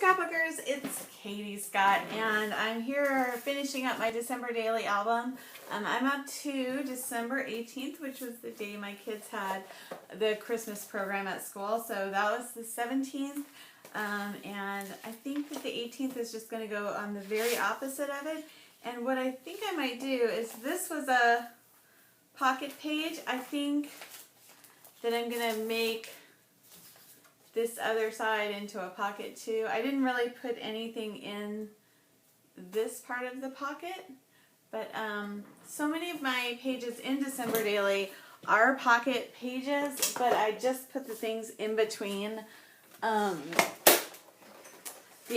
Scrapbookers, it's Katie Scott, and I'm here finishing up my December daily album. I'm up to December 18th, which was the day my kids had the Christmas program at school, so that was the 17th, and I think that the 18th is just going to go on the very opposite of it, and what I think I might do is, this was a pocket page. I think that I'm going to make this other side into a pocket too. I didn't really put anything in this part of the pocket, but so many of my pages in December Daily are pocket pages, but I just put the things in between the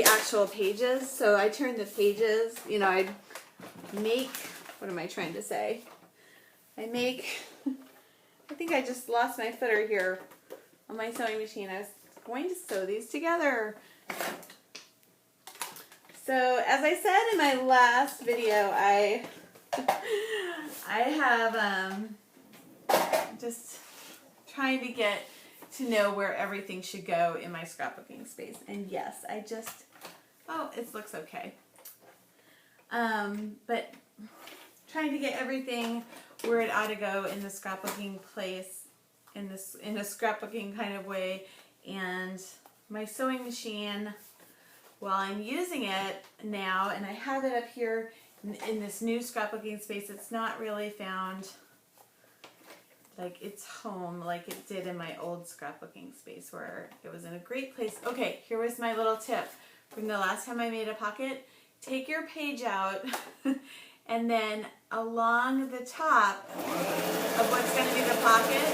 actual pages. So I turn the pages, you know, I make, what am I trying to say? I think I just lost my footer here on my sewing machine. I was going to sew these together. So as I said in my last video, I have just trying to get to know where everything should go in my scrapbooking space. And yes, I just, oh, it looks okay. But trying to get everything where it ought to go in the scrapbooking place, in a scrapbooking kind of way. And my sewing machine, while I'm using it now, and I have it up here in this new scrapbooking space, it's not really found like its home like it did in my old scrapbooking space where it was in a great place. Okay, here was my little tip from the last time I made a pocket. Take your page out and then along the top of what's going to be the pocket,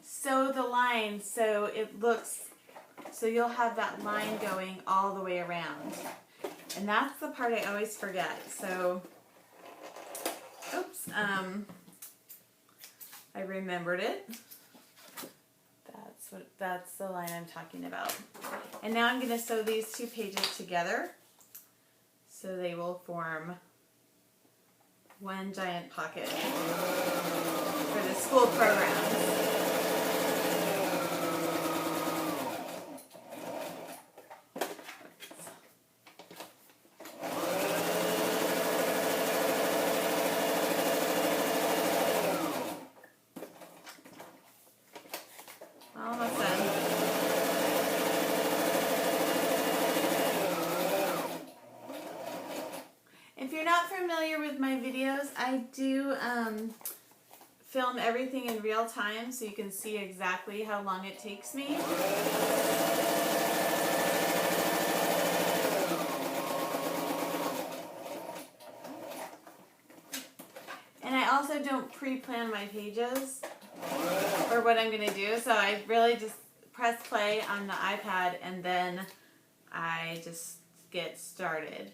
sew the line so it looks, so you'll have that line going all the way around. And that's the part I always forget. So, oops, I remembered it. That's the line I'm talking about. And now I'm going to sew these two pages together so they will form one giant pocket for the school program. Almost done. If you're not familiar with my videos, I do film everything in real time so you can see exactly how long it takes me. And I also don't pre-plan my pages or what I'm going to do, so I really just press play on the iPad and then I just get started.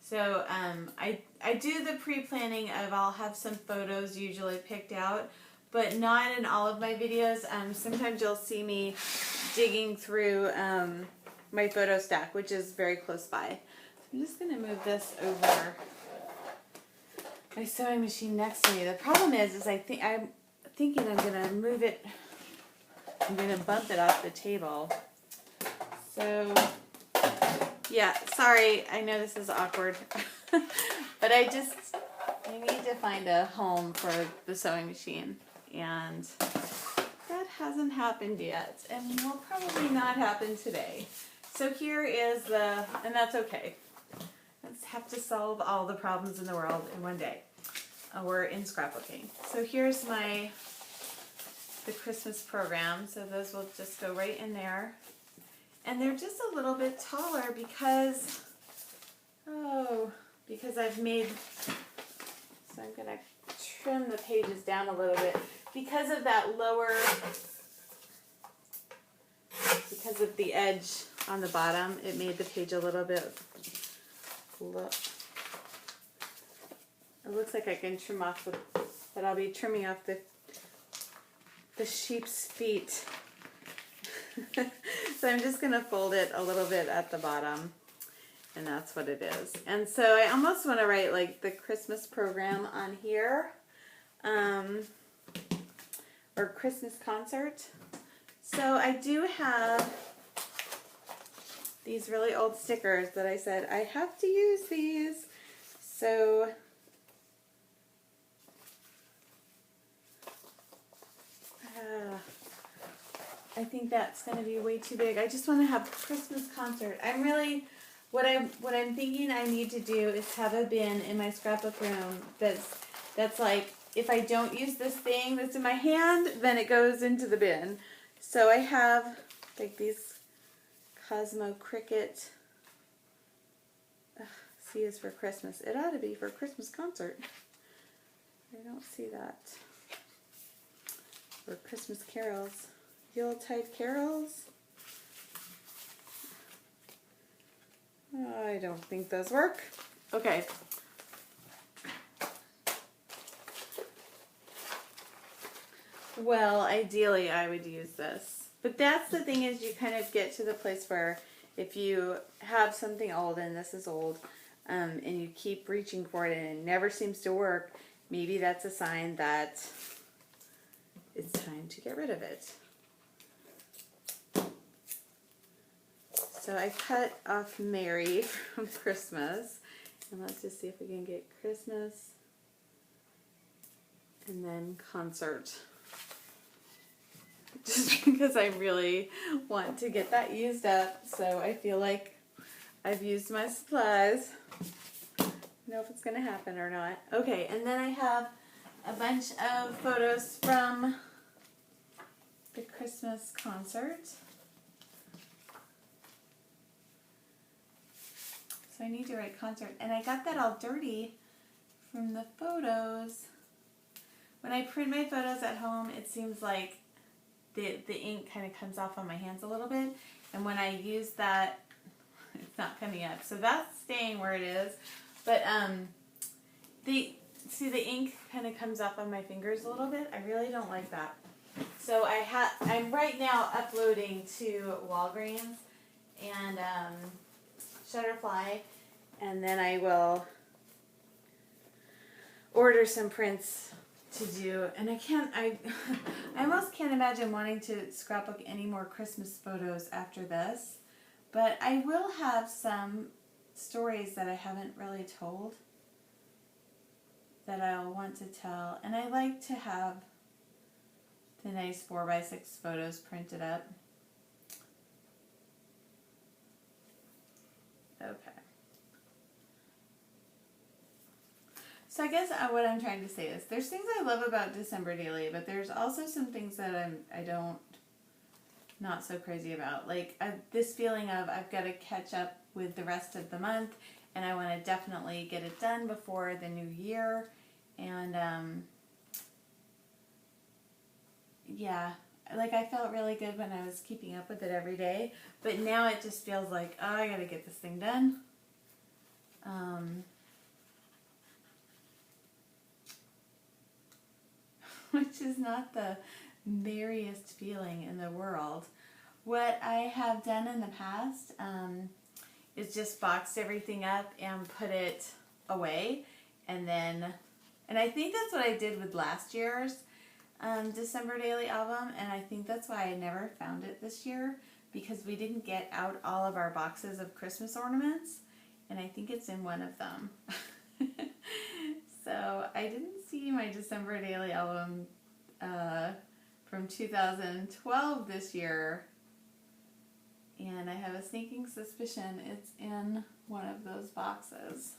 So I do the pre-planning of, I'll have some photos usually picked out, but not in all of my videos. Sometimes you'll see me digging through my photo stack, which is very close by. I'm just going to move this over my sewing machine next to me. The problem is I'm thinking I'm going to move it, I'm going to bump it off the table. So, yeah, sorry, I know this is awkward, but I need to find a home for the sewing machine, and that hasn't happened yet, and will probably not happen today. So here is and that's okay. Let's have to solve all the problems in the world in one day. We're in scrapbooking. So here's the Christmas program, so those will just go right in there. And they're just a little bit taller because I've made, so I'm going to trim the pages down a little bit. Because of that lower, because of the edge on the bottom, it made the page a little bit, it looks like I can trim off, but I'll be trimming off the sheep's feet. So I'm just going to fold it a little bit at the bottom, and that's what it is. And so I almost want to write like the Christmas program on here, or Christmas concert. So I do have these really old stickers that I said I have to use these. So I think that's going to be way too big. I just want to have a Christmas concert. I'm really, what I'm thinking I need to do is have a bin in my scrapbook room that's like, if I don't use this thing that's in my hand, then it goes into the bin. So I have like these Cosmo Cricket. C is for Christmas. It ought to be for a Christmas concert. I don't see that. Or Christmas carols. Yuletide carols. I don't think those work. Okay. Well, ideally I would use this. But that's the thing, is you kind of get to the place where if you have something old, and this is old, and you keep reaching for it and it never seems to work, maybe that's a sign that it's time to get rid of it. So I cut off Mary from Christmas. And let's just see if we can get Christmas and then concert. Just because I really want to get that used up. So I feel like I've used my supplies. I don't know if it's going to happen or not. Okay, and then I have a bunch of photos from the Christmas concert. So I need to write concert. And I got that all dirty from the photos. When I print my photos at home, it seems like the ink kind of comes off on my hands a little bit. And when I use that, it's not coming up. So that's staying where it is. But the ink kind of comes off on my fingers a little bit. I really don't like that. So I'm right now uploading to Walgreens and Shutterfly, and then I will order some prints to do. And I almost can't imagine wanting to scrapbook any more Christmas photos after this, but I will have some stories that I haven't really told that I'll want to tell, and I like to have the nice 4x6 photos printed up. Okay. So I guess what I'm trying to say is there's things I love about December Daily, but there's also some things that I don't, not so crazy about. Like this feeling of I've got to catch up with the rest of the month, and I want to definitely get it done before the new year. And yeah, like I felt really good when I was keeping up with it every day, but now it just feels like, oh, I got to get this thing done. Which is not the merriest feeling in the world. What I have done in the past is just boxed everything up and put it away, and I think that's what I did with last year's December Daily album, and I think that's why I never found it this year, because we didn't get out all of our boxes of Christmas ornaments, and I think it's in one of them. So I didn't see my December Daily album from 2012 this year, and I have a sneaking suspicion it's in one of those boxes.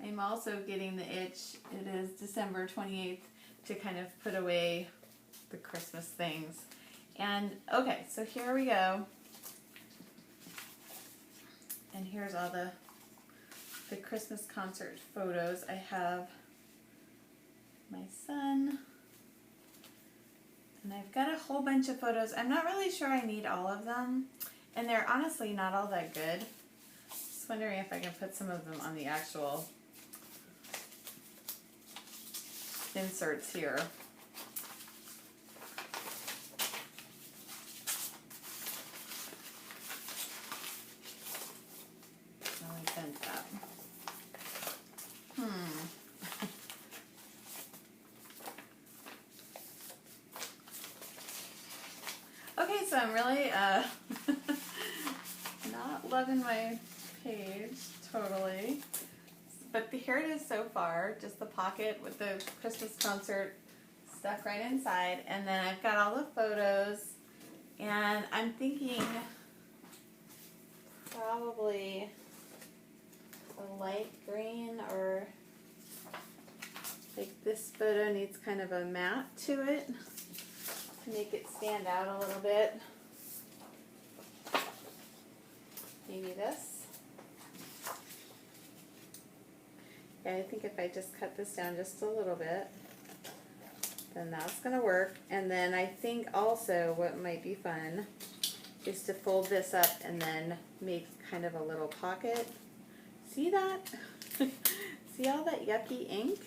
I'm also getting the itch, it is December 28th, to kind of put away the Christmas things. And okay, so here we go. And here's all the Christmas concert photos. I have my son, and I've got a whole bunch of photos. I'm not really sure I need all of them, and they're honestly not all that good. Just wondering if I can put some of them on the actual inserts here. I bent that. so I'm really not loving my page totally. But here it is so far, just the pocket with the Christmas concert stuck right inside. And then I've got all the photos. And I'm thinking probably a light green, or like this photo needs kind of a matte to it to make it stand out a little bit. Maybe this. Yeah, I think if I just cut this down just a little bit, then that's going to work. And then I think also what might be fun is to fold this up and then make kind of a little pocket. See that? See all that yucky ink?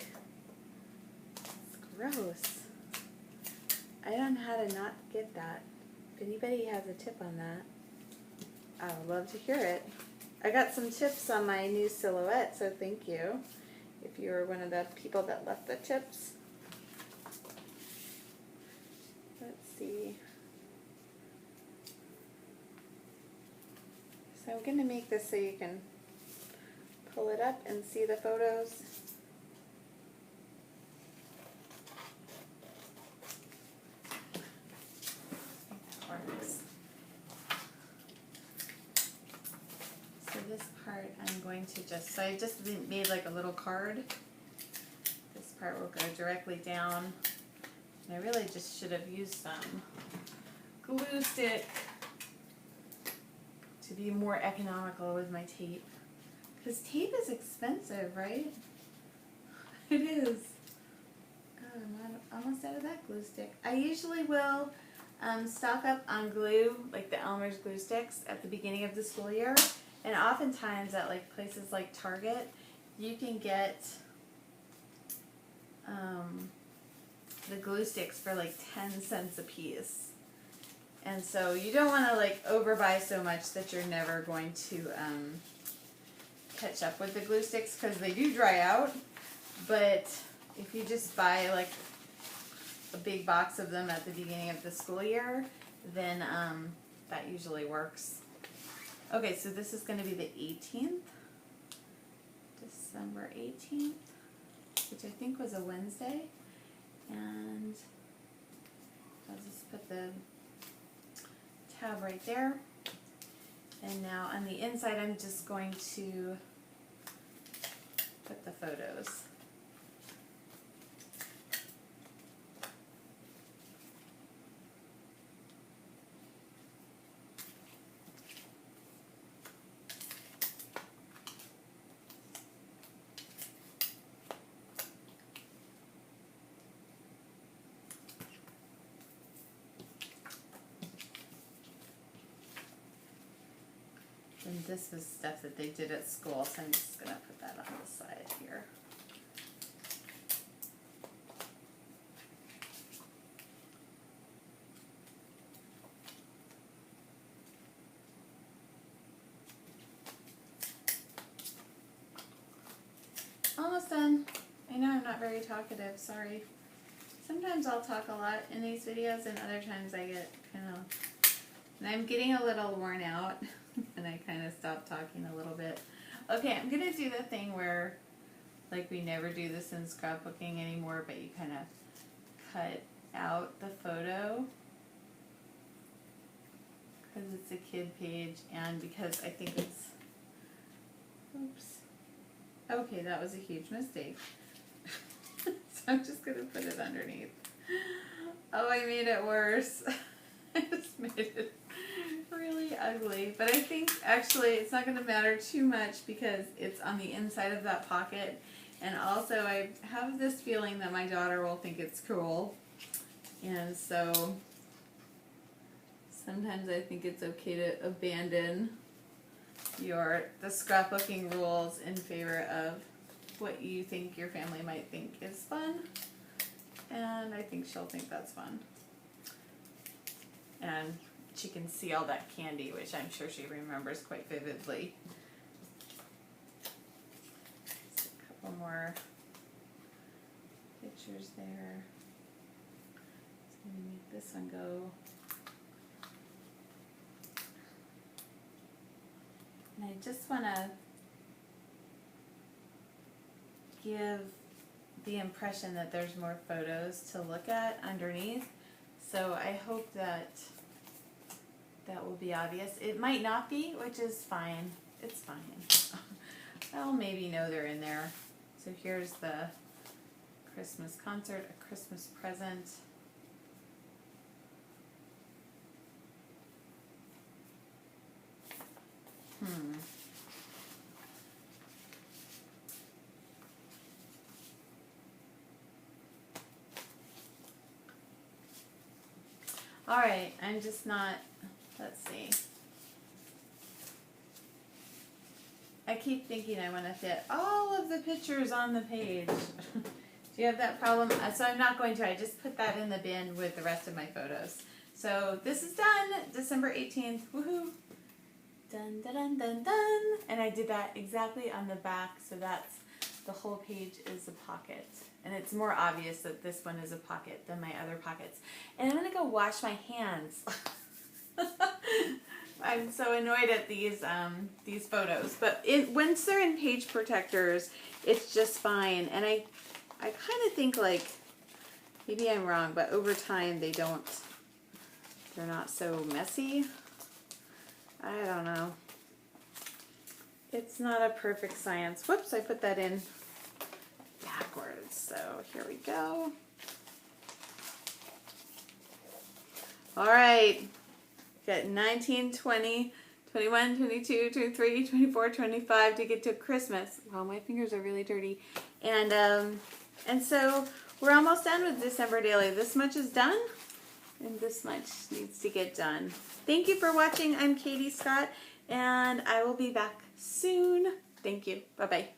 It's gross. I don't know how to not get that. If anybody has a tip on that, I would love to hear it. I got some tips on my new silhouette, so thank you. If you were one of the people that left the tips. Let's see. So I'm going to make this so you can pull it up and see the photos. So this part I'm going to just, so I just made like a little card. This part will go directly down. And I really just should have used some glue stick to be more economical with my tape. Because tape is expensive, right? It is. Oh, I'm almost out of that glue stick. I usually will stock up on glue, like the Elmer's glue sticks, at the beginning of the school year. And oftentimes at like places like Target, you can get the glue sticks for like 10 cents a piece. And so you don't want to like overbuy so much that you're never going to catch up with the glue sticks, because they do dry out. But if you just buy like a big box of them at the beginning of the school year, then that usually works. Okay, so this is going to be the 18th, December 18th, which I think was a Wednesday. And I'll just put the tab right there. And now on the inside, I'm just going to put the photos. And this was stuff that they did at school, so I'm just going to put that on the side here. Almost done. I know I'm not very talkative, sorry. Sometimes I'll talk a lot in these videos, and other times I get kind of, and I'm getting a little worn out. And I kind of stopped talking a little bit. Okay, I'm going to do the thing where, like, we never do this in scrapbooking anymore, but you kind of cut out the photo because it's a kid page, and because I think it's, oops. Okay, that was a huge mistake. So I'm just going to put it underneath. Oh, I made it worse. I just made it really ugly, but I think actually it's not going to matter too much because it's on the inside of that pocket, and also I have this feeling that my daughter will think it's cool, and so sometimes I think it's okay to abandon the scrapbooking rules in favor of what you think your family might think is fun, and I think she'll think that's fun. And she can see all that candy, which I'm sure she remembers quite vividly. Just a couple more pictures there. Just going to make this one go just want to give the impression that there's more photos to look at underneath. So I hope that that will be obvious. It might not be, which is fine. It's fine. I'll maybe know they're in there. So here's the Christmas concert, a Christmas present. All right, I'm just not, let's see. I keep thinking I want to fit all of the pictures on the page. Do you have that problem? So I'm not going to. I just put that in the bin with the rest of my photos. So this is done, December 18th. Woohoo! Dun, dun, dun, dun, dun. And I did that exactly on the back, so that's the whole page is a pocket. And it's more obvious that this one is a pocket than my other pockets. And I'm going to go wash my hands. I'm so annoyed at these photos. But once they're in page protectors, it's just fine. And I kind of think, like, maybe I'm wrong, but over time they're not so messy. I don't know. It's not a perfect science. Whoops, I put that in backwards. So here we go. All right. Got 19, 20, 21, 22, 23, 24, 25 to get to Christmas. Wow, my fingers are really dirty. And so we're almost done with December Daily. This much is done, and this much needs to get done. Thank you for watching. I'm Katie Scott, and I will be back soon. Thank you. Bye-bye.